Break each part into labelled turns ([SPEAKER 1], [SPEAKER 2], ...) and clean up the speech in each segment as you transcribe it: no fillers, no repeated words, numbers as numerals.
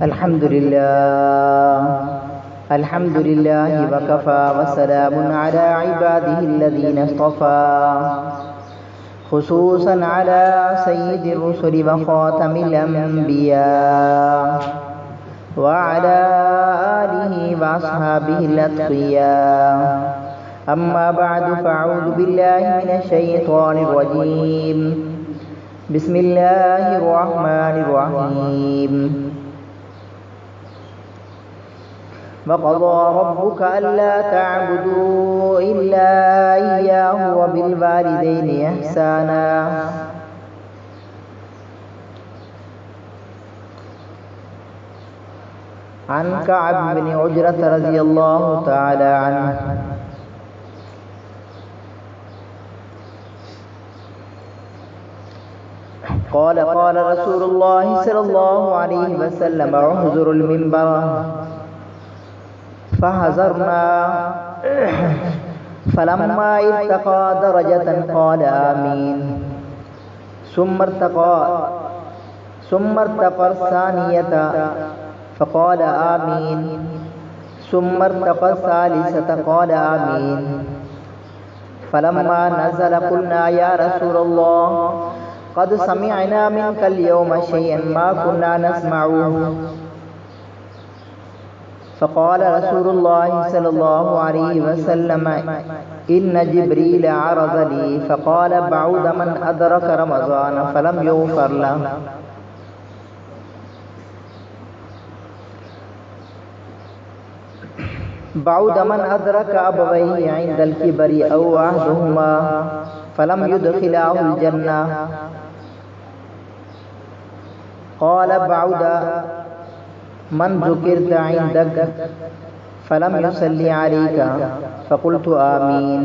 [SPEAKER 1] الحمد لله وكفى وسلام على عباده الذين اصطفى خصوصا على سيد الرسل وخاتم الأنبياء وعلى آله وأصحابه الأتقياء. أما بعد فأعوذ بالله من الشيطان الرجيم. بسم الله الرحمن الرحيم. وقضى ربك ألا تعبدوا إلا إياه وبالوالدين إحسانا. عن كعب بن عجرة رضي الله تعالى عنه قال قال رسول الله صلى الله عليه وسلم احذر المنبر فحذرنا فلما ارتقى درجة قال آمين ثم ارتقى الثانية فقال آمين ثم ارتقى الثالثة قال آمين فلما نزل قلنا يا رسول الله قد سمعنا منك اليوم شيئا ما كنا نسمعه. فقال رسول الله صلى الله عليه وسلم إن جبريل عرض لي فقال بعد من أدرك رمضان فلم يغفر له. بعد من أدرك أبويه عند الكبر أو أحدهما فلم يدخلاه الجنة. قال بعد من ذكرت عندك فلم يصلي عليك فقلت آمين.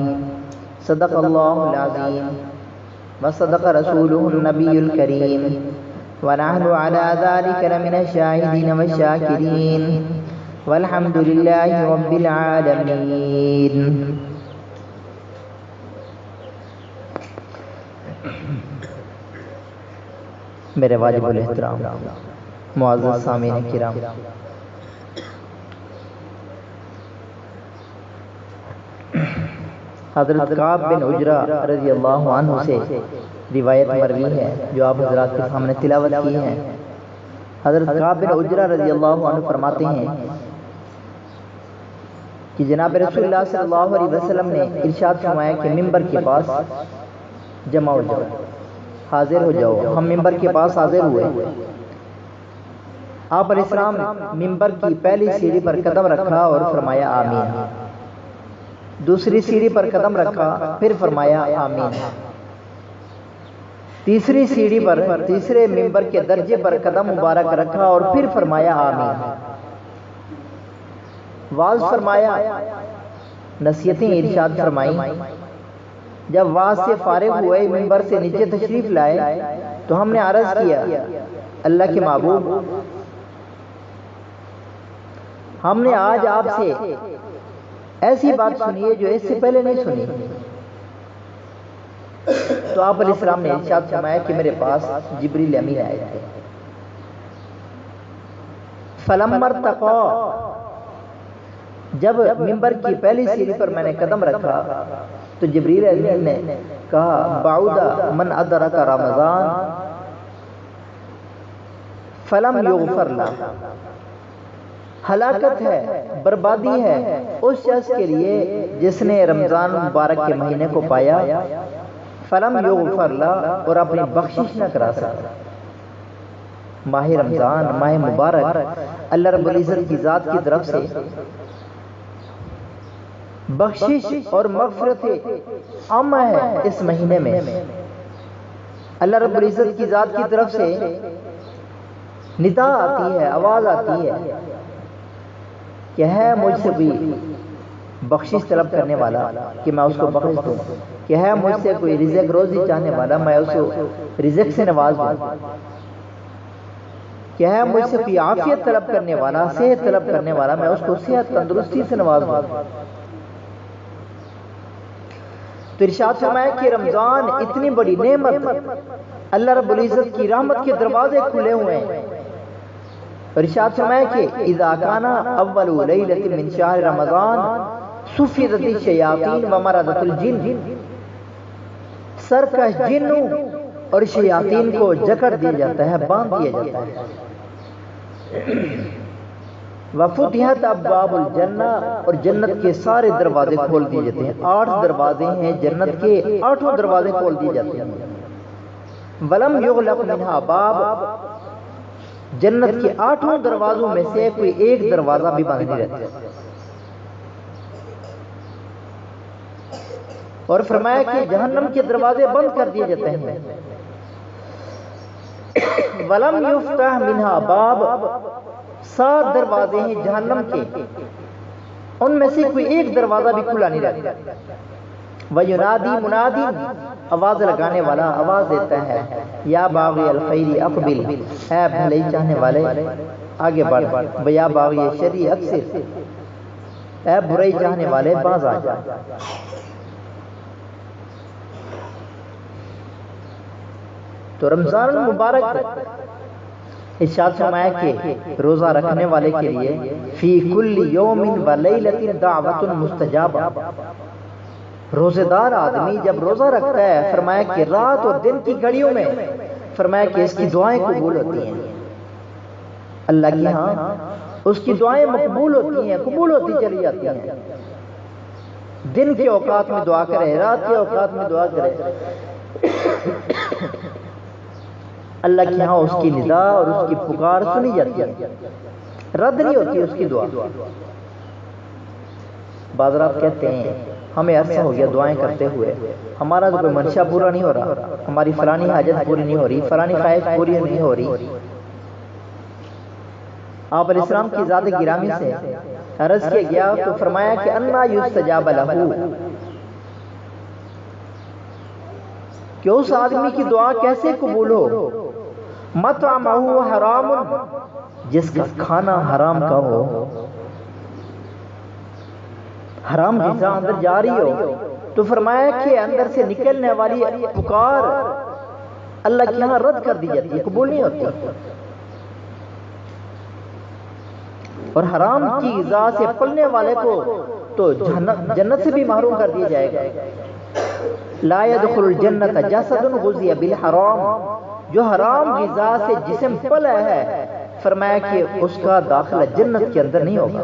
[SPEAKER 1] صدق الله العظيم وصدق رسوله النبي الكريم ونحن على ذلك لمن الشاهدين والشاكرين والحمد لله رب العالمين. میرے واجب الاحترام معزز سامعین کرام، حضرت کعب بن عجرہ رضی اللہ عنہ سے روایت مروی ہے جو آپ حضرات کے سامنے تلاوت کی ہے. حضرت کعب بن عجرہ رضی اللہ عنہ فرماتے ہیں کہ جناب رسول اللہ صلی اللہ علیہ وسلم نے ارشاد فرمایا کہ ممبر کے پاس جمع ہو جاؤ، حاضر ہو جاؤ. ہم ممبر کے پاس حاضر ہوئے. آپ علیہ السلام ممبر کی پہلی سیڑھی پر قدم رکھا اور فرمایا آمین. دوسری سیڑھی پر قدم رکھا پھر فرمایا آمین. تیسری سیڑھی پر تیسرے ممبر کے درجے پر قدم مبارک رکھا اور پھر فرمایا آمین. واعظ فرمایا، نصیحتیں ارشاد فرمائیں. جب واعظ سے فارغ ہوئے ممبر سے نیچے تشریف لائے تو ہم نے عرض کیا اللہ کے محبوب، ہم نے آج آپ سے ایسی بات سنی ہے جو اس سے پہلے نہیں سنی. تو آپ علیہ السلام نے ارشاد فرمایا کہ میرے پاس جبریل امین آئے تھے. فلما ارتقى، جب ممبر کی پہلی سیڑھی پر میں نے قدم رکھا تو جبریل امین نے کہا بعد من ادرک رمضان فلم یغفر له. ہلاکت ہے، بربادی ہے اس شخص کے لیے جس نے رمضان مبارک کے مہینے کو پایا، فلم یغفر له، اور اپنی بخشش نہ کرا سکا. ماہ رمضان، ماہ مبارک اللہ رب العزت کی ذات کی طرف سے بخشش اور مغفرت عام ہے. اس مہینے میں اللہ رب العزت کی ذات کی طرف سے ندا آتی ہے، آواز آتی ہے کہ ہے مجھ سے کوئی بخشش طلب کرنے والا کہ میں اس کو بخش دوں، کہ ہے مجھ سے کوئی رزق روزی چاہنے والا میں اس کو رزق سے نواز دوں، کہ ہے مجھ سے کوئی عافیت طلب کرنے والا، صحت طلب کرنے والا میں اس کو صحت تندرستی سے نواز دوں. تو ارشاد فرمایا کہ رمضان اتنی بڑی نعمت، اللہ رب العزت کی رحمت کے دروازے کھلے ہوئے ہیں اور ارشاد فرمایا کہ اذا کان اول لیلۃ من شہر رمضان سفدت الشیاطین ومرضت الجن، سرکش جنوں اور شیاطین کو جکڑ دیا جاتا ہے، باندھ دیا جاتا ہے۔ وفتحت ابواب الجنہ، اور جنت کے سارے دروازے کھول دیے جاتے ہیں۔ 8 دروازے ہیں جنت کے، 8 دروازے کھول دیے جاتے ہیں۔ ولم یغلق منها باب، جنت کے 8 دروازوں میں سے کوئی ایک دروازہ بھی بند نہیں رہتا۔ اور فرمایا کہ جہنم کے دروازے بند کر دیے جاتے ہیں۔ ولم یفتح منها باب، 7 دروازے ہیں جہنم کے، ان میں سے کوئی ایک دروازہ بھی کھلا نہیں رہتا۔ وَيُنَادِي مُنَادٍ، آواز لگانے والا آواز دیتا ہے، یا باغی الخیر اقبل، اے بھلائی چاہنے والے آگے بڑھ، ویا باغی شر اقصر، اے برائی چاہنے والے باز آ جا۔ تو رمضان المبارک ارشاد فرمایا کہ روزہ رکھنے والے کے لیے فی کل یوم و لیلۃ دعوت مستجابہ، روزے دار آدمی جب روزہ رکھتا ہے فرمایا کہ رات اور دن کی گھڑیوں میں فرمایا کہ اس کی دعائیں قبول ہوتی ہیں، اللہ کی ہاں اس کی دعائیں مقبول ہوتی ہیں، قبول ہوتی چلی جاتی ہیں۔ دن کے اوقات میں دعا کرے، رات کے اوقات میں دعا کرے، اللہ کی ہاں اس کی ندا اور اس کی پکار سنی جاتی ہے، رد نہیں ہوتی اس کی دعا۔ بعض رات کہتے ہیں ہمیں عرصہ ہو گیا دعائیں کرتے ہوئے، ہمارا تو کوئی منشا پورا نہیں ہو رہا، ہماری فلانی حاجت پوری نہیں ہو رہی، فلانی خواہش پوری نہیں ہو رہی۔ آپ علیہ السلام کی ذات گرامی سے عرض کیا گیا تو فرمایا کہ انا یستجاب لہ، کہ اس آدمی کی دعا کیسے قبول ہو، مطعمہ حرام، جس کا کھانا حرام کا ہو، حرام غذا اندر جا رہی ہو، تو فرمایا کہ اندر سے نکلنے والی پکار اللہ کی یہاں رد کر دی جاتی ہے، قبول نہیں ہوتی، اور حرام کی غذا سے پلنے والے کو تو جنت سے بھی محروم کر دیا جائے گا۔ لا يدخل الجنت جسد غذی بالحرام، جو حرام غذا سے جسم پلا ہے فرمایا کہ اس کا داخلہ جنت کے اندر نہیں ہوگا۔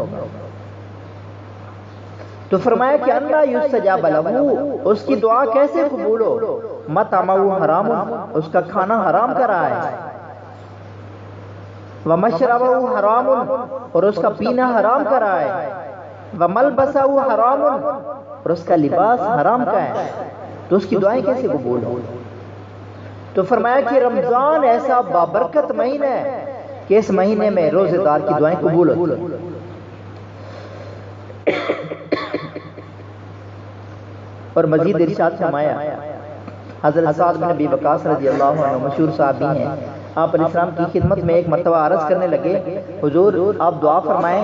[SPEAKER 1] تو فرمایا کہ انا یستجاب لہ، اس کی دعا کیسے قبول ہو، مطعمہ حرام، اس کا کھانا حرام کا رہا ہے، ومشربہ حرام، اور اس کا پینا حرام کا رہا ہے، وملبسہ حرام، اور اس کا لباس حرام کا ہے، تو اس کی دعائیں کیسے قبول ہو؟ تو فرمایا کہ رمضان ایسا بابرکت مہینہ ہے کہ اس مہینے میں روزے دار کی دعائیں قبول ہوتی ہیں۔ اور مزید ارشاد فرمایا، حضرت سعد بن ابی وقاص رضی اللہ عنہ مشہور صحابی ہیں، آپ علیہ السلام کی خدمت میں ایک مرتبہ عرض کرنے لگے، حضور آپ دعا فرمائیں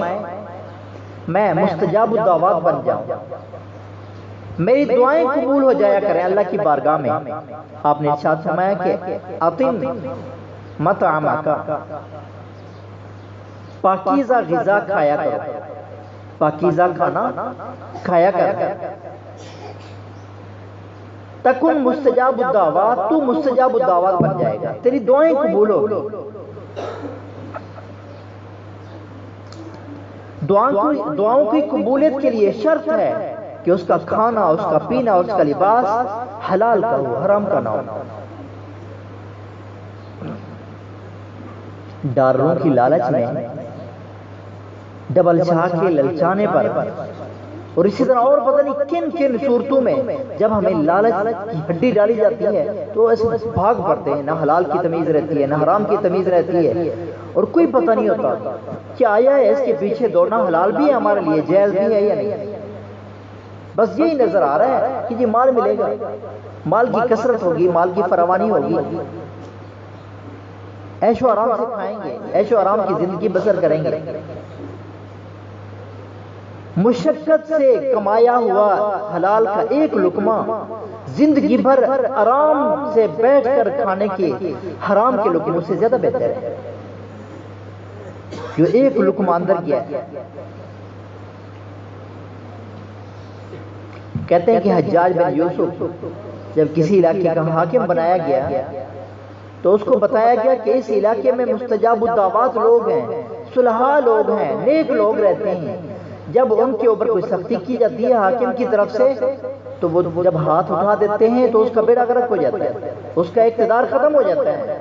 [SPEAKER 1] میں مستجاب الدعوات بن جاؤں، میری دعائیں قبول ہو جایا کریں اللہ کی بارگاہ میں۔ آپ نے ارشاد فرمایا کہ اطعم مطعمک، پاکیزہ غذا کھایا کرو، پاکیزہ کھانا کھایا کرو، تکن مستجاب الدعوات، تو مستجاب الدعوات بن جائے گا، تیری دعائیں قبول ہو۔ دعاؤں کی قبولیت کے لیے شرط ہے کہ اس کا کھانا، اس کا پینا، اس کا لباس حلال کا ہو، حرام کا نہ ہو۔ ڈالروں کی لالچ میں، ڈبل شاہ کے للچانے پر، اور اسی طرح اور پتہ نہیں کن کن صورتوں میں جب ہمیں لالچ کی ہڈی ڈالی جاتی ہے تو اس میں بھاگ پڑتے ہیں، نہ حلال کی تمیز رہتی ہے، نہ حرام کی تمیز رہتی ہے، اور کوئی پتہ نہیں ہوتا کہ آیا ہے اس کے پیچھے دوڑنا حلال بھی ہے ہمارے لیے، جائز بھی ہے یا نہیں۔ بس یہی نظر آ رہا ہے کہ جی مال ملے گا، مال کی کثرت ہوگی، مال کی فراوانی ہوگی، عیش و آرام سے کھائیں گے، عیش و آرام کی زندگی بسر کریں گے۔ مشقت سے کمایا ہوا حلال کا ایک لقمہ زندگی بھر آرام سے بیٹھ کر کھانے کے حرام کے لقموں سے زیادہ بہتر ہے۔ جو ایک لقمہ اندر کیا ہے۔ کہتے ہیں کہ حجاج بن یوسف جب کسی علاقے کا حاکم بنایا گیا تو اس کو بتایا گیا کہ اس علاقے میں مستجاب الدعوات لوگ ہیں، صلحاء لوگ ہیں، نیک لوگ رہتے ہیں۔ جب ان کے اوپر کوئی سختی کی جاتی ہے حاکم کی طرف سے تو وہ جب ہاتھ اٹھا دیتے ہیں تو اس کا بیڑا غرق ہو جاتا ہے، اس کا اقتدار ختم ہو جاتا ہے،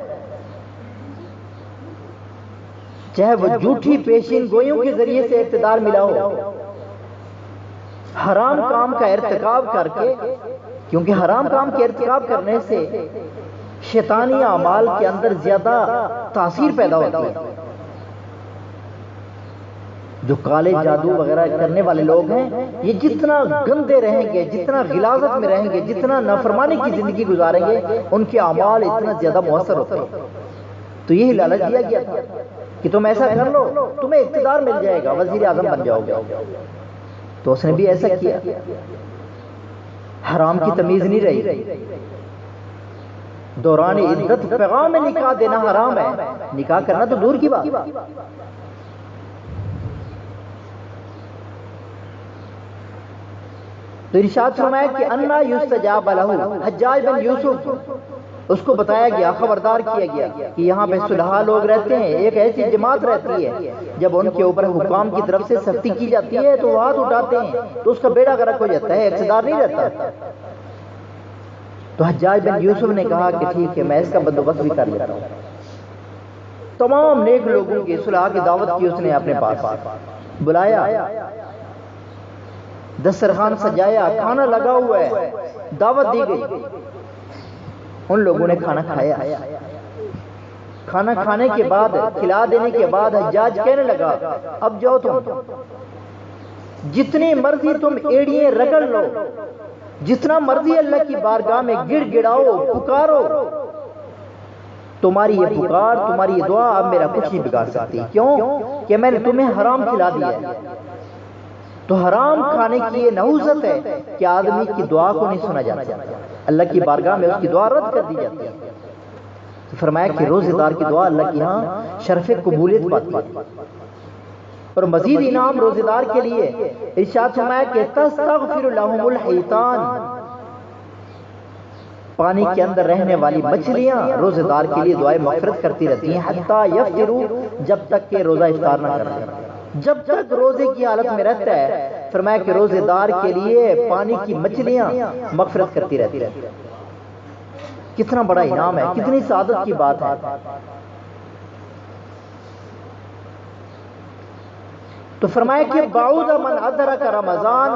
[SPEAKER 1] چاہے وہ جھوٹی پیشین گوئیوں کے ذریعے سے اقتدار ملا ہو، حرام کام کا ارتکاب کر کے، کیونکہ حرام کام کے ارتکاب کرنے سے شیطانی اعمال کے اندر زیادہ تاثیر پیدا ہوتی ہے۔ جو کالے جادو وغیرہ کرنے والے لوگ ہیں، یہ جتنا گندے رہیں گے، جتنا غلاظت میں رہیں گے، جتنا نافرمانی کی زندگی گزاریں گے، ان کے اعمال اتنا زیادہ مؤثر ہوتے ہیں۔ تو یہی لالچ دیا گیا تھا کہ تم ایسا کر لو، تمہیں اقتدار مل جائے گا، وزیر اعظم بن جاؤ گے۔ تو اس نے بھی ایسا کیا، حرام کی تمیز نہیں رہی۔ دوران عدت پیغام میں نکاح دینا حرام ہے، نکاح کرنا تو دور کی بات۔ تو ارشاد فرمایا کہ انا یستجاب لہ، حجاج بن یوسف اس کو بتایا گیا، خبردار کیا گیا کہ یہاں پہ صلحاء لوگ رہتے ہیں، ایک ایسی جماعت رہتی ہے جب ان کے اوپر حکام کی طرف سے سختی کی جاتی ہے تو وہ ہاتھ اٹھاتے ہیں تو اس کا بیڑا غرق ہو جاتا ہے، اقتدار نہیں رہتا۔ تو حجاج بن یوسف نے کہا کہ ٹھیک ہے، میں اس کا بندوبست بھی کر لیتا ہوں۔ تمام نیک لوگوں کی صلح کی دعوت کی اس نے اپنے پاس بلایا، دسترخوان سجایا، کھانا لگا ہوا ہے، دعوت دی گئی، ان لوگوں نے کھانا کھایا۔ کھانا کھانے کے بعد، کھلا دینے کے بعد حجاج کہنے لگا اب جاؤ، تم جتنی مرضی تم ایڑیاں رگڑ لو، جتنا مرضی اللہ کی بارگاہ میں گڑ گڑاؤ، پکارو، تمہاری یہ پکار، تمہاری یہ دعا اب میرا کچھ نہیں بگاڑ سکتی۔ کیوں کہ میں نے تمہیں حرام کھلا دیا ہے۔ تو حرام کھانے کی یہ نحوست ہے کہ آدمی کی دعا کو نہیں سنا جاتا، اللہ کی بارگاہ میں اس کی دعا رد کر دی جاتی ہے۔ فرمایا کہ روزے دار کی دعا اللہ کی ہاں شرف قبولیت پاتی ہے، اور مزید انعام روزے دار کے لیے ارشاد فرمایا کہ تستغفر لهم الحیتان، پانی کے اندر رہنے والی مچھلیاں روزے دار کے لیے دعائیں مغفرت کرتی رہتی ہیں، حتی یفطروا، جب تک کہ روزہ افطار نہ کر لیں، جب تک روزے کی حالت میں رہتا ہے۔ فرمایا کہ روزے دار کے لیے پانی کی مچھلیاں مغفرت کرتی رہتی ہیں۔ کتنا بڑا انعام ہے، کتنی سعادت کی بات ہے۔ تو فرمایا کہ بعود من ادرک رمضان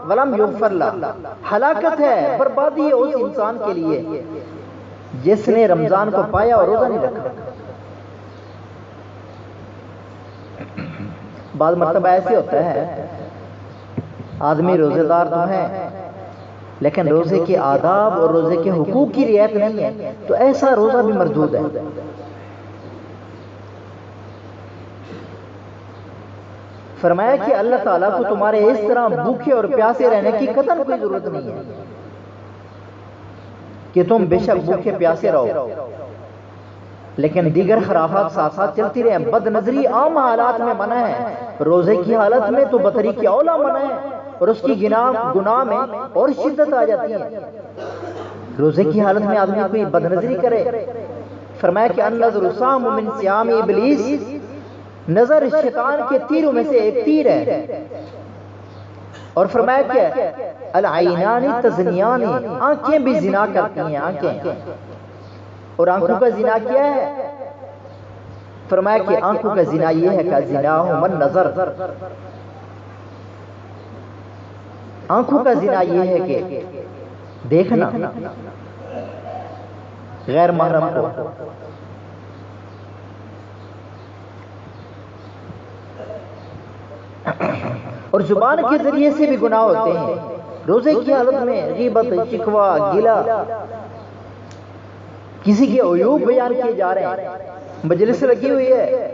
[SPEAKER 1] ولم یغفر لہ، ہلاکت ہے، بربادی ہے اس انسان کے لیے جس نے رمضان کو پایا اور روزہ نہیں رکھا۔ بعض مرتبہ ایسے ہوتا ہے آدمی روزے دار تو ہے لیکن روزے کے آداب اور روزے کے حقوق کی رعایت نہیں ہے، تو ایسا روزہ بھی مردود ہے۔ فرمایا کہ اللہ تعالیٰ کو تمہارے اس طرح بھوکے اور پیاسے رہنے کی قطعاً کوئی ضرورت نہیں ہے کہ تم بے شک بھوکے پیاسے رہو، لیکن دیگر خرافات ساتھ ساتھ چلتی رہے۔ بد نظری عام حالات میں منع ہے، روزے کی حالت میں تو بطری کی اولا منع ہے، اور اس کی گناہ میں اور شدت آ جاتی ہے۔ روزے کی حالت میں آدمی کوئی بد نظری کرے، فرمایا کہ النظر سام من سیام ابلیس، نظر شیطان کے تیروں میں سے ایک تیر ہے، اور فرمایا کہ العینان تزنیان، آنکھیں بھی زنا کرتی ہیں، آنکھیں، اور آنکھوں کا زنا کیا ہے؟ فرمایا کہ آنکھوں کا زنا یہ ہے کہ زناہم النظر، آنکھوں کا زنا یہ ہے کہ دیکھنا غیر محرم کو۔ اور زبان کے ذریعے سے بھی گناہ ہوتے ہیں، روزے کی حالت میں غیبت، شکوہ، گلہ، کسی کے عیوب بیان کیے جا رہے ہیں، مجلس لگی ہوئی ہے،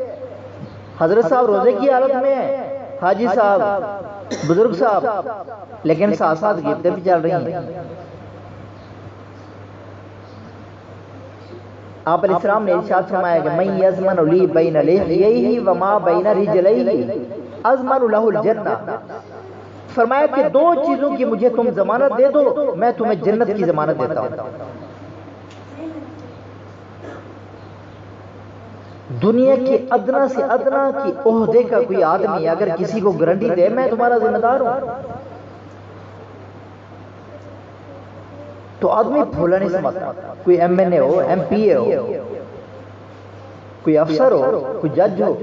[SPEAKER 1] حضرت صاحب روزے کی حالت میں ہیں، حاجی صاحب، بزرگ صاحب، لیکن ساتھ ساتھ غیبتیں بھی چل رہی ہیں۔ آپ علیہ السلام نے ارشاد فرمایا کہ من یضمن لی بین لحییہ وما بین رجلیہ اضمن لہ الجنہ، فرمایا کہ دو چیزوں کی مجھے تم ضمانت دے دو، میں تمہیں جنت کی ضمانت دیتا ہوں۔ دنیا کے ادنا سے ادنا کی عہدے کا کوئی آدمی اگر کسی کو گارنٹی دے میں تمہارا ذمہ دار ہوں، تو آدمی پھولا نہیں سمجھتا۔ کوئی ایم این اے ہو، ایم پی اے ہو، کوئی افسر ہو، کوئی جج ہو،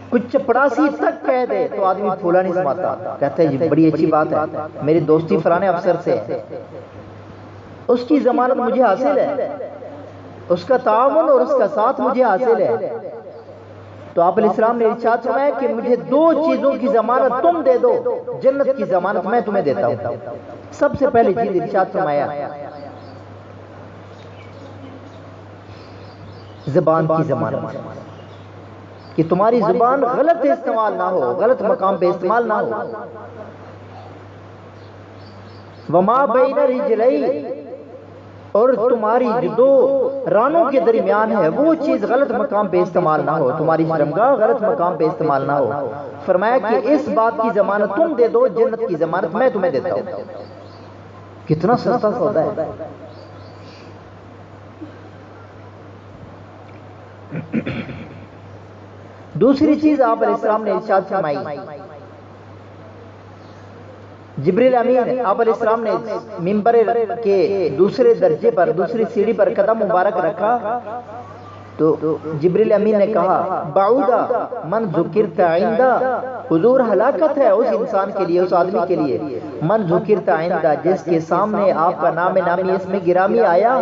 [SPEAKER 1] کچھ چپڑاسی تک کہہ دے تو آدمی پھولا نہیں سماتا، کہتا ہے جی بڑی اچھی بات ہے، میری دوستی فلانے افسر سے ہے، اس کی ضمانت مجھے حاصل ہے، اس کا تعاون اور اس کا ساتھ مجھے حاصل ہے۔ تو آپ علیہ السلام نے ارشاد فرمایا کہ مجھے دو چیزوں کی ضمانت تم دے دو، جنت کی ضمانت میں تمہیں دیتا ہوں۔ سب سے پہلی چیز ارشاد فرمایا زبان کی ضمانت، کہ تمہاری زبان غلط استعمال نہ ہو، غلط مقام پہ استعمال نہ ہو۔ وما بین رجلی، اور تمہاری جو دو رانوں کے درمیان ہے وہ چیز غلط مقام پہ استعمال نہ ہو، تمہاری شرمگاہ غلط مقام پہ استعمال نہ ہو۔ فرمایا کہ اس بات کی ضمانت تم دے دو، جنت کی ضمانت میں تمہیں دیتا ہوں۔ کتنا سستا سودا ہے۔ دوسری چیز آپ علیہ السلام نے ارشاد فرمائی، جبریل امین آپ علیہ السلام نے منبر کے دوسرے درجے پر، دوسری سیڑھی پر قدم مبارک رکھا تو جبریل امین نے کہا بعودا من ذکرت عندہ، حضور ہلاکت ہے اس انسان کے لیے، اس آدمی کے لیے، من ذکرت عندہ جس کے سامنے آپ کا نام نامی اس میں گرامی آیا،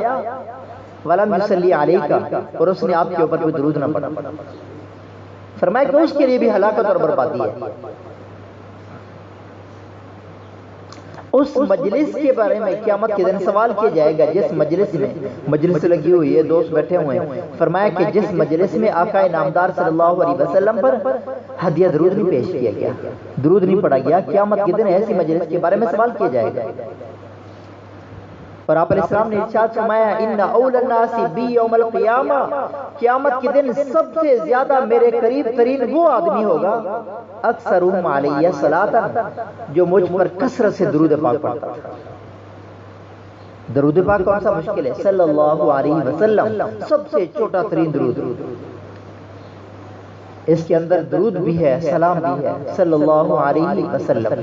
[SPEAKER 1] ولم یصلی علیک، اور اس نے آپ کے اوپر کوئی درود نہ پڑھا۔ فرمایا کہ اس کے لیے بھی ہلاکت اور بربادی ہے۔ اس مجلس کے بارے میں قیامت کے دن سوال کیا جائے گا، جس مجلس میں مجلس لگی ہوئی ہے، دوست بیٹھے ہوئے ہیں، فرمایا کہ جس مجلس میں آقا نامدار صلی اللہ علیہ وسلم پر ہدیہ درود نہیں پیش کیا گیا، درود نہیں پڑھا گیا، قیامت کے دن ایسی مجلس کے بارے میں سوال کیا جائے گا۔ اور آپ علیہ السلام نے ارشاد فرمایا ان اول الناس بی یوم القیامہ، قیامت کے دن سب سے زیادہ میرے قریب ترین وہ آدمی ہوگا اکثرهم علیہ صلاۃ، جو مجھ پر کثرت سے درود پاک پڑھتا ہے۔ درود پاک کون سا مشکل ہے؟ صلی اللہ علیہ وسلم، سب سے چھوٹا ترین درود، اس کے اندر درود بھی ہے، سلام بھی ہے، صلی اللہ علیہ وسلم۔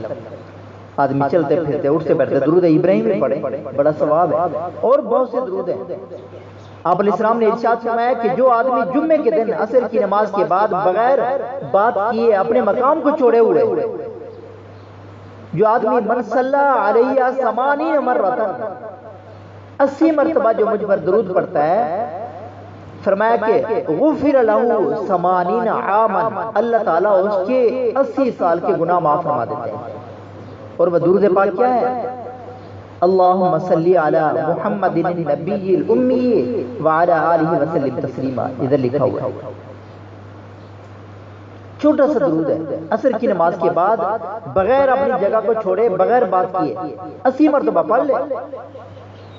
[SPEAKER 1] آدمی چلتے پھرتے اٹھتے بیٹھتے درود ابراہیم بھی پڑھے، بڑا ثواب ہے، اور بہت سے درود ہیں۔ آپ علیہ السلام نے ارشاد فرمایا کہ جو آدمی جمعے کے دن عصر کی نماز کے بعد بغیر بات کیے اپنے مقام کو چھوڑے ہوئے، جو آدمی من صلی علیہ 80 مرۃ، 80 مرتبہ جو مجھ پر درود پڑھتا ہے، فرمایا کہ غفر لہ 80 عاما، اللہ تعالیٰ اس کے 80 سال کے گناہ معاف فرما دیتے ہیں۔ اور وہ درود پاک کیا ہے؟ اللہم صلی علی محمد النبی الامی وعلی آلہ وسلم تسلیما، ادھر لکھا ہوا ہے، چھوٹا سا درود ہے، عصر کی نماز کے بعد بغیر اپنی جگہ کو چھوڑے، بغیر بات کیے 80 مرتبہ پڑھ لے،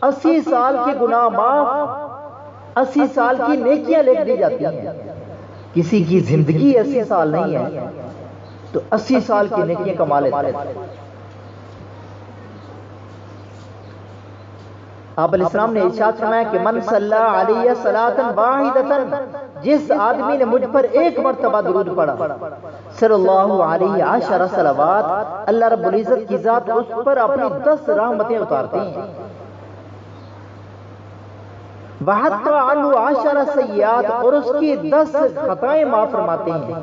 [SPEAKER 1] 80 سال کے گناہ معاف، 80 سال کی نیکیاں لکھ دی جاتی ہیں۔ کسی کی زندگی 80 سال نہیں ہے تو 80 سال کی نیکیاں کما لیتے ہیں۔ آپ علیہ السلام نے ارشاد فرمایا کہ من صلی علیہ صلاۃ واحدۃ، جس آدمی نے مجھ پر ایک مرتبہ درود پڑھا، صلی اللہ علیہ 10 صلوات، اللہ رب العزت کی ذات اس پر اپنی 10 رحمتیں اتارتی ہیں، وحط عنہ 10 سیئات، اور اس کی 10 خطائیں معاف فرماتے ہیں،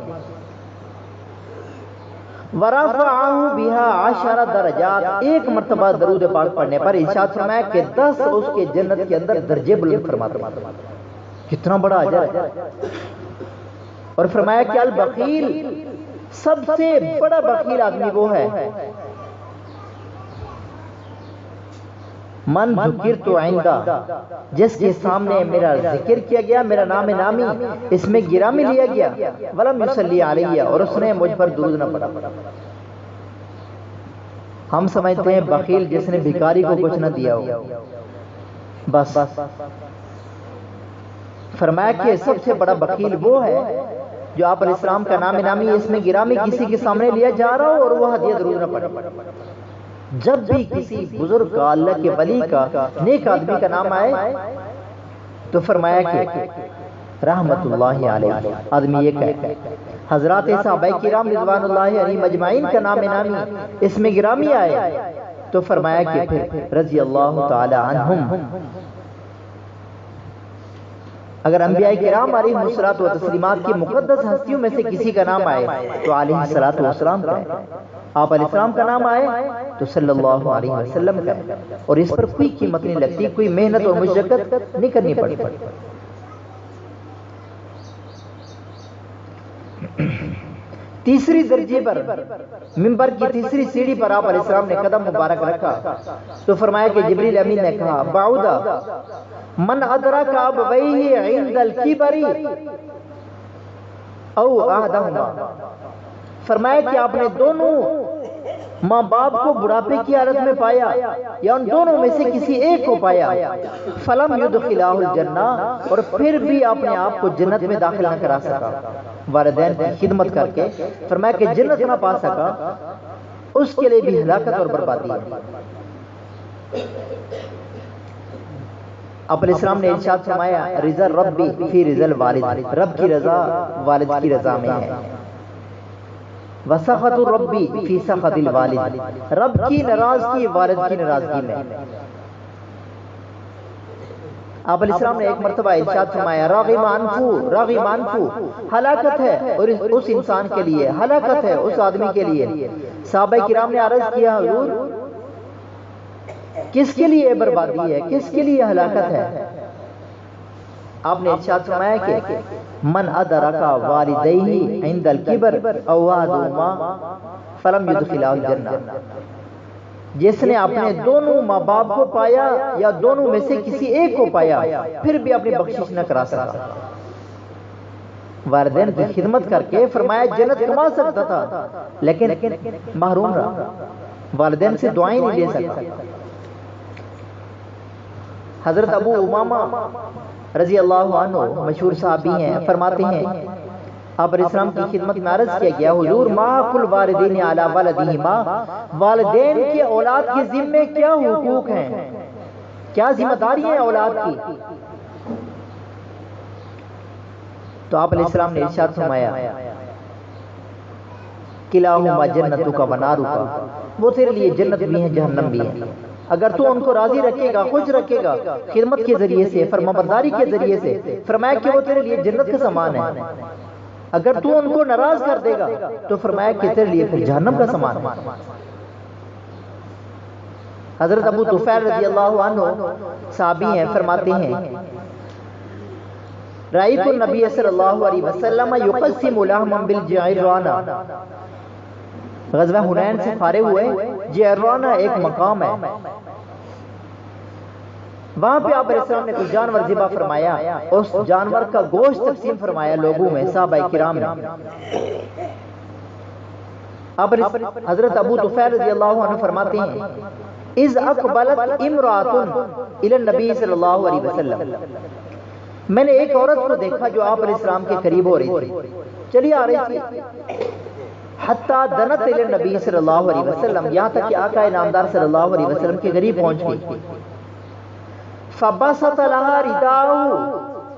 [SPEAKER 1] وَرَفَعَهُ بِهَا 10 درجات، ایک مرتبہ درود پاک پڑھنے پر ارشاد فرمایا کہ 10 اس کے جنت کے اندر درجے بلند فرماتے ہیں۔ کتنا بڑا اجر ہے۔ اور فرمایا کہ البخیل، سب سے بڑا بخیل آدمی وہ ہے من ذکرت عندہ، جس کے سامنے میرا ذکر کیا گیا، میرا نام نامی اس میں گرامی لیا گیا، ولم یصلی علیہ، اور اس نے مجھ پر درود نہ پڑھا۔ ہم سمجھتے ہیں بخیل جس نے بھکاری کو کچھ نہ دیا ہو، بس فرمایا کہ سب سے بڑا بخیل وہ ہے جو آپ علیہ السلام کا نام نامی اس میں گرامی کسی کے سامنے لیا جا رہا ہو اور وہ ہدیہ ضرور نہ پڑے۔ جب بھی کسی بزرگ کا، اللہ کے ولی کا، نیک آدمی کا نام آئے تو فرمایا کہ رحمت اللہ علیہ، آدمی یہ کہے۔ حضرات صحابہ کرام رضوان اللہ علیہم اجمعین کا نام نامی اس میں گرامی آئے تو فرمایا کہ پھر رضی اللہ تعالی عنہم۔ اگر انبیاء کرام علیہ الصلوۃ والتسلیمات کی مقدس ہستیوں میں سے کسی کا نام آئے تو علیہ الصلوۃ والسلام کا ہے، آپ علیہ السلام کا نام آئے تو صلی اللہ علیہ وسلم کا ہے، اور اس پر کوئی قیمت نہیں لگتی، کوئی محنت اور مشقت نہیں کرنی پڑتی۔ تیسری درجے پر منبر کی تیسری سیڑھی پر آپ علیہ السلام نے قدم مبارک رکھا تو فرمایا کہ جبریل امین نے کہا بعودا من ادرک ابویہ عند الکبر او احدہما، فرمایا کہ آپ نے دونوں ماں باپ کو بڑھاپے کی حالت میں پایا یا ان دونوں میں سے کسی ایک کو پایا، فلم یدخلہ الجنہ، اور پھر بھی اپنے آپ کو جنت میں داخل نہ کرا سکا، والدین کی خدمت کر کے فرمایا کہ جنت نہ پا سکا، اس کے لیے بھی ہلاکت اور بربادی ہے۔ آپ علیہ السلام نے ارشاد فرمایا رضا ربی فی رضا الوالد، رب کی رضا والد کی رضا میں ہے، وسخط ربی فی سخط الوالد، رب کی ناراضگی والد کی ناراضگی میں۔ آپ علیہ السلام نے ایک مرتبہ ارشاد فرمایا راغب انفو، ہلاکت ہے اور اس انسان کے لیے، ہلاکت ہے اس آدمی کے لیے۔ صحابہ کرام نے عرض کیا حضور کس کے لیے بربادی ہے، کس کے لیے ہلاکت ہے؟ آپ نے ارشاد فرمایا کہ من ادرک والدیہ عند الکبر او احدہما فلم یدخلہ الجنہ، جس نے اپنے دونوں ماں باپ کو پایا یا دونوں میں سے کسی ایک کو پایا پھر بھی اپنی بخشش نہ کرا سکا، والدین کی خدمت کر کے فرمایا جنت کما سکتا تھا لیکن محروم رہا، والدین سے دعائیں نہیں لے سکتا۔ حضرت ابو امامہ رضی اللہ عنہ مشہور صحابی ہیں، فرماتے ہیں آپ علیہ السلام کی خدمت میں عرض کیا گیا حضور ما حق الوالدین علی ولدہما، والدین کے اولاد کے ذمے کیا حقوق ہیں، کیا ذمہ داری ہیں اولاد کی؟ تو آپ علیہ السلام نے ارشاد فرمایا کلاہما جنتک و نارک، وہ تیرے لیے جنت بھی ہے جہنم بھی ہے، اگر تو ان کو راضی رکھے گا، خوش رکھے گا خدمت کے ذریعے سے، فرمانبرداری کے ذریعے سے، فرمایا کہ وہ تیرے لیے جنت کا سامان ہے، اگر تو ان کو ناراض کر دے گا تو فرمایا کہ تیرے لیے پھر جہنم کا سامان ہے۔ حضرت ابو طفیل رضی اللہ عنہ صحابی ہیں، فرماتے ہیں رأیت النبی صلی اللہ علیہ وسلم یقسم لحما بالجعرانہ، غزوہ حنین سے فارغ ہوئے، جعرانہ ایک مقام ہے، وہاں پہ آپ علیہ السلام نے کچھ جانور ذبح فرمایا، اس جانور کا گوشت تقسیم فرمایا لوگوں میں، صحابہ کرام نے۔ حضرت ابو طفیل رضی اللہ عنہ فرماتے ہیں اذ اقبلت امرأۃ الی النبی صلی اللہ علیہ وسلم، میں نے ایک عورت کو دیکھا جو آپ علیہ السلام کے قریب ہو رہی تھی، چلی آ رہی تھی، حتیٰ دنت الی النبی صلی اللہ علیہ وسلم، یہاں تک کہ آقا نامدار صلی اللہ علیہ وسلم کے قریب پہنچ گئی، فبسط لها رداء،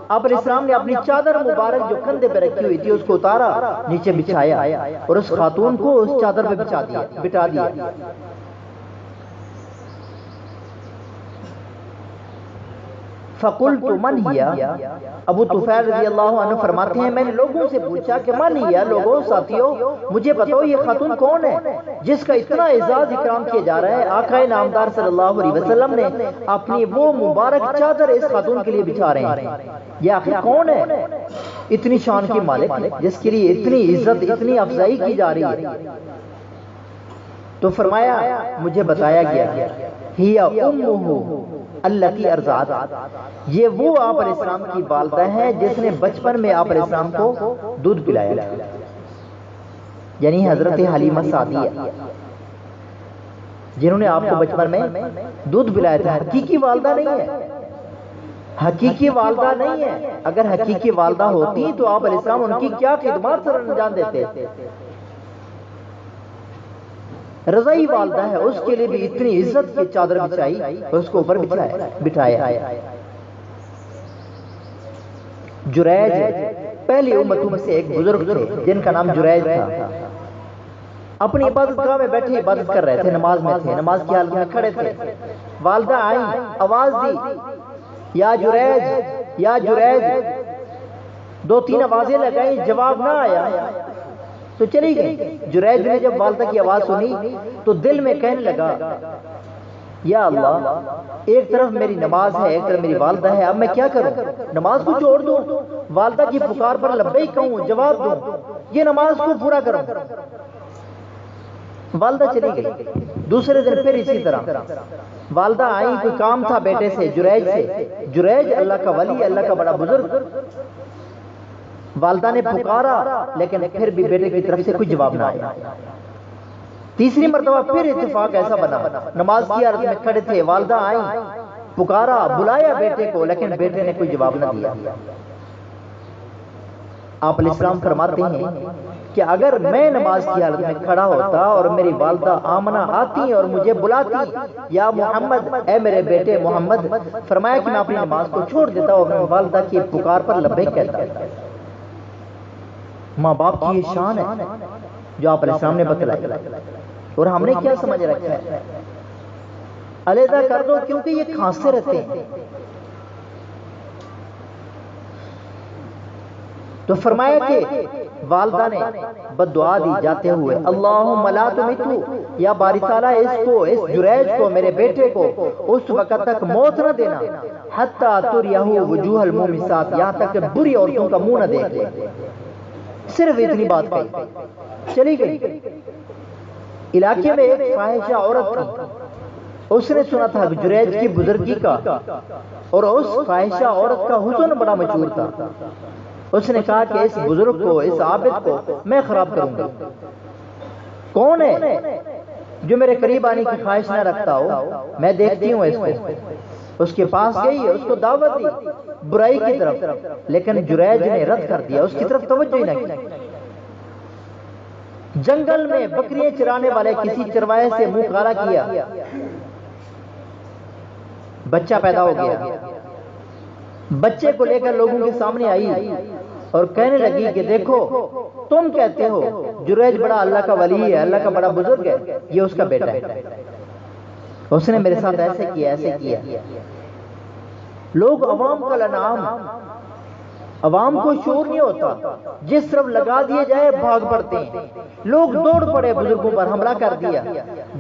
[SPEAKER 1] آپ علیہ السلام نے اپنی چادر مبارک جو کندھے پہ رکھی ہوئی تھی اس کو اتارا، نیچے بچھایا اور اس خاتون کو اس چادر پہ بٹھا دیا۔ فقلت من ہی، ابو طفیل رضی اللہ عنہ فرماتے ہیں میں نے لوگوں سے پوچھا کہ من ہی، لوگوں ساتھیوں مجھے بتاؤ یہ خاتون کون ہے جس کا اتنا اعزاز اکرام کیا جا رہا ہے، آقا نامدار صلی اللہ علیہ وسلم نے اپنی وہ مبارک چادر اس خاتون کے لیے بچھا رہے ہیں، یہ آخر کون ہے اتنی شان کی مالک جس کے لیے اتنی عزت اتنی افضائی کی جا رہی ہے؟ تو فرمایا مجھے بتایا گیا ہی امہ التی ارضعت، یہ وہ آپ علیہ السلام کی والدہ ہے جس نے بچپن میں آپ علیہ السلام کو دودھ پلایا، یعنی حضرت حلیمہ سعدیہ جنہوں نے آپ کو بچپن میں دودھ پلایا تھا، حقیقی والدہ نہیں ہے، حقیقی والدہ نہیں ہے. اگر حقیقی والدہ ہوتی تو آپ علیہ السلام ان کی کیا خدمات سر انجام دیتے. رضائی والدہ ہے، اس کے لیے بھی اتنی عزت کی چادر بچھائی اور اس کو اوپر بٹھایا. جریج پہلی امتوں میں سے ایک بزرگ تھے جن کا نام جریج تھا. اپنی عبادت گاہ میں بیٹھے عبادت کر رہے تھے، نماز میں تھے، نماز کی حالت میں کھڑے تھے. والدہ آئیں، آواز دی، یا جریج یا جریج. 2-3 آوازیں لگائیں، جواب نہ آیا تو چلی گئی. جریج نے جب والدہ کی آواز سنی تو دل میں کہنے لگا یا اللہ، ایک طرف میری نماز ہے، ایک طرف میری والدہ ہے، اب میں کیا کروں؟ نماز کو چھوڑ دوں، والدہ کی پکار پر لبیک کہوں، جواب دوں، یہ نماز کو پورا کروں؟ والدہ چلی گئی. دوسرے دن پھر اسی طرح والدہ آئیں، کوئی کام تھا بیٹے سے، جریج سے. جریج اللہ کا ولی، اللہ کا بڑا بزرگ. والدہ نے پکارا لیکن پھر بھی بیٹے کی طرف سے کوئی جواب نہ آیا. تیسری مرتبہ پھر اتفاق ایسا بنا، نماز کی حالت میں کھڑے تھے، والدہ آئیں، پکارا، بلایا بیٹے کو، لیکن بیٹے نے کوئی جواب نہ دیا. آپ علیہ السلام فرماتے ہیں کہ اگر میں نماز کی حالت میں کھڑا ہوتا اور میری والدہ آمنہ آتی اور مجھے بلاتی، یا محمد، اے میرے بیٹے محمد، فرمایا کہ میں اپنی نماز کو چھوڑ دیتا اور میں والدہ کی پکار پر لبیک کہتا. ماں باپ کی یہ شان ہے جو آپ علیہ السلام نے بتلائی، اور ہم نے کیا سمجھ رکھا ہے؟ علیحدہ کر دو کیونکہ یہ کھانستے رہتے ہیں. تو فرمایا کہ والدہ نے بد دعا دی جاتے ہوئے، اللہم لا تمتو، یا باری تعالیٰ اس جریج کو، میرے بیٹے کو اس وقت تک موت نہ دینا، حتی تریہو وجوہ المومسات، یہاں تک کہ بری عورتوں کا منہ نہ دیکھ لے. صرف اتنی بات کہی، چلی گئی. علاقے میں ایک فاحشہ عورت تھی، اس نے سنا تھا جریج کی بزرگی کا، اور اس فاحشہ عورت کا حسن بڑا مشہور تھا. اس نے کہا کہ اس بزرگ کو، اس عابد کو میں خراب کروں گا. کون ہے جو میرے قریب آنے کی خواہش نہ رکھتا ہو؟ میں دیکھتی ہوں اس کو. اس کے پاس گئی، اس کو دعوت دی برائی کی طرف، لیکن جریج نے رد کر دیا، اس کی طرف توجہ ہی نہ کی. جنگل میں بکریاں چرانے والے کسی چروائے سے منہ کالا کیا، بچہ پیدا ہو گیا. بچے کو لے کر لوگوں کے سامنے آئی اور کہنے لگی کہ دیکھو، تم کہتے ہو جریج بڑا اللہ کا ولی ہے، اللہ کا بڑا بزرگ ہے، یہ اس کا بیٹا ہے، اس نے میرے ساتھ ایسے کیا، ایسے کیا. لوگ عوام کا انعام، عوام کو شعور نہیں ہوتا، جس طرف لگا دیے جائے بھاگ پڑتے ہیں. لوگ دوڑ پڑے، بزرگوں پر حملہ کر دیا،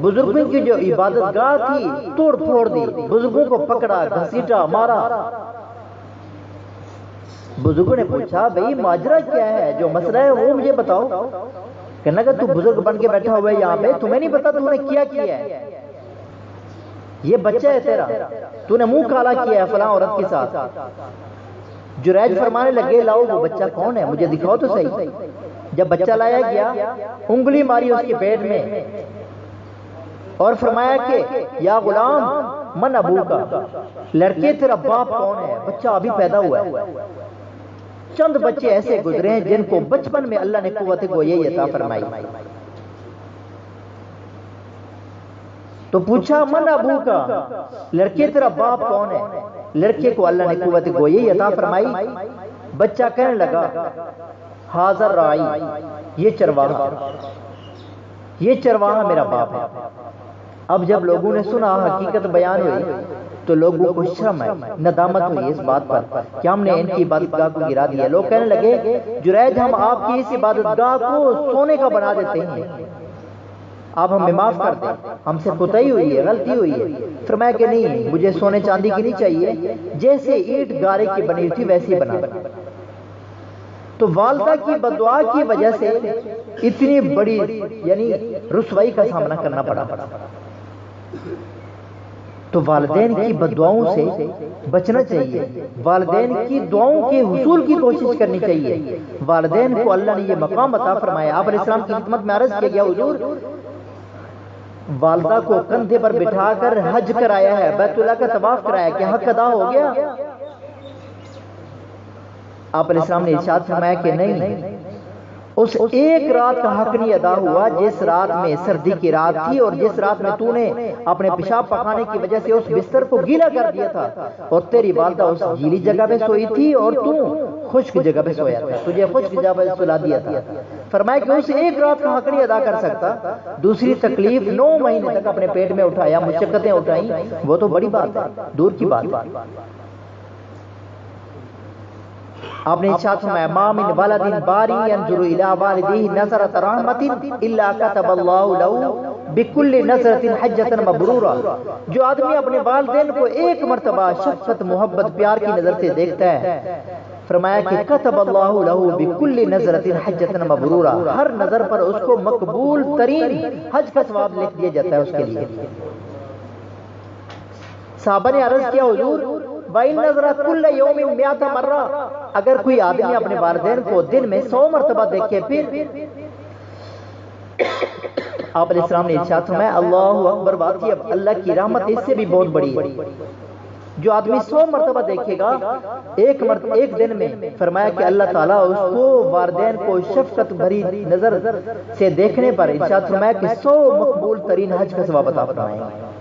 [SPEAKER 1] بزرگوں کی جو عبادت گاہ تھی توڑ پھوڑ دی، بزرگوں کو پکڑا، گھسیٹا، مارا. بزرگوں نے پوچھا بھئی ماجرا کیا ہے، جو مسئلہ ہے وہ مجھے بتاؤ. کہنا کہ تو بزرگ بن کے بیٹھا ہوا ہے یہاں پہ، تمہیں نہیں پتا تم نے کیا کیا ہے؟ یہ بچہ ہے تیرا، تو نے منہ کالا کیا ہے فلاں عورت کے ساتھ. جریج فرمانے لگے لاؤ وہ بچہ کون ہے، مجھے دکھاؤ تو صحیح. جب بچہ لایا گیا، انگلی ماری اس کے پیٹ میں اور فرمایا کہ یا غلام من ابو کا، لڑکے تیرا باپ کون ہے؟ بچہ ابھی پیدا ہوا ہے. چند بچے ایسے گزرے ہیں جن کو بچپن میں اللہ نے قوت گویائی عطا فرمائی. تو پوچھا من ابو کا، لڑکے تیرا باپ کون ہے؟ لڑکے کو اللہ نے قوت گویائی عطا فرمائی. بچہ کہنے لگا حاضر رائی، یہ چرواہا، یہ چرواہا میرا باپ ہے. اب جب لوگوں نے سنا، حقیقت بیان ہوئی، تو لوگوں کو شرم ہے، ندامت ہوئی اس بات پر کہ ہم نے ان کی عبادت گاہ کو گرا دیا. لوگ کہنے لگے جریج ہم آپ کی اس عبادت گاہ کو سونے کا بنا دیتے ہیں، آپ ہمیں معاف کر دیں، ہم سے کوتاہی ہوئی ہے، غلطی ہوئی ہے. فرمایا کہ نہیں، مجھے سونے چاندی کی نہیں چاہیے، جیسے اینٹ گارے کی بنی تھی ویسی بنا. تو والدہ کی بددعا کی وجہ سے اتنی بڑی یعنی رسوائی کا سامنا کرنا پڑا. تو والدین کی بددعاؤں سے بچنا چاہیے، والدین کی دعاؤں کے حصول کی کوشش کرنی چاہیے. والدین کو اللہ نے یہ مقام عطا فرمایا. آپ علیہ السلام کی خدمت میں عرض کیا گیا حضور والدہ کو کندھے پر بٹھا کر حج کرایا ہے، بیت اللہ کا طواف کرایا، کہ حق ادا ہو گیا؟ آپ علیہ السلام نے ارشاد فرمایا کہ نہیں، اس ایک رات کا حق نہیں ادا ہوا جس رات میں سردی کی رات تھی اور جس رات میں تو نے اپنے پیشاب پخانے کی وجہ سے اس بستر کو گیلا کر دیا تھا اور تیری والدہ اس گیلی جگہ پہ سوئی تھی اور تو خشک جگہ پہ سویا تھا، تجھے خشک جگہ پہ سلا دیا تھا۔ فرمایا کہ اس ایک رات کا حق نہیں ادا کر سکتا، دوسری تکلیف 9 مہینے تک اپنے پیٹ میں اٹھایا، مشقتیں اٹھائیں، وہ تو بڑی بات ہے، دور کی بات ہے۔ آپ نے ارشاد فرمایا ما من ولد باری ينظر الى والديه نظرة رحمة الا كتب الله له بكل نظرة حجة مبرورة، جو آدمی اپنے والدین کو ایک مرتبہ شفقت محبت پیار کی نظر سے دیکھتا ہے، فرمایا کہ کتب اللہ له بكل نظرة حجة مبرورة، ہر نظر پر اس کو مقبول ترین حج کا ثواب لکھ دیا جاتا ہے اس کے لیے۔ صحابہ نے عرض کیا حضور وَإِن نَظَرَ كُلَّ يَوْمٍ 100 مرہ، اگر کوئی آدمی اپنے والدین کو دن میں 100 مرتبہ دیکھے پھر آپ علیہ السلام نے ارشاد فرمایا اللہ اکبر، بات یہ اب اللہ کی رحمت اس سے بھی بہت بڑی ہے، جو آدمی 100 مرتبہ دیکھے گا ایک دن میں، فرمایا کہ اللہ تعالیٰ اس کو والدین کو شفقت بھری نظر سے دیکھنے پر ارشاد فرمایا کہ 100 مقبول ترین حج کا ثواب عطا فرمائیں گے۔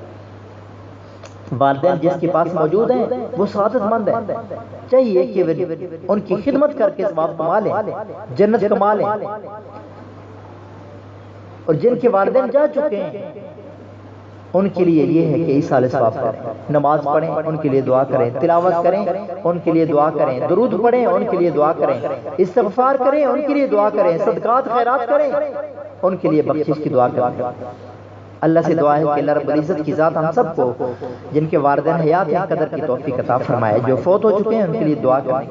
[SPEAKER 1] والدین جس کے پاس موجود ہیں وہ سعادت مند ہیں، چاہیے کہ ان کی خدمت کر کے ثواب کما لیں، جنت کما لیں، اور جن کے والدین جا چکے ہیں ان کے لیے یہ ہے کہ ایصال ثواب کریں، نماز پڑھیں ان کے لیے دعا کریں، تلاوت کریں ان کے لیے دعا کریں، درود پڑھیں ان کے لیے دعا کریں، استغفار کریں ان کے لیے دعا کریں، صدقات خیرات کریں ان کے لیے بخشش کی دعا کریں۔ اللہ سے دعا ہے کہ اللہ رب العزت کی ذات ہم سب کو جن کے والدین حیات ہیں قدر کی توفیق عطا فرمائے، جو فوت ہو چکے ہیں ان کے لیے دعا کریں۔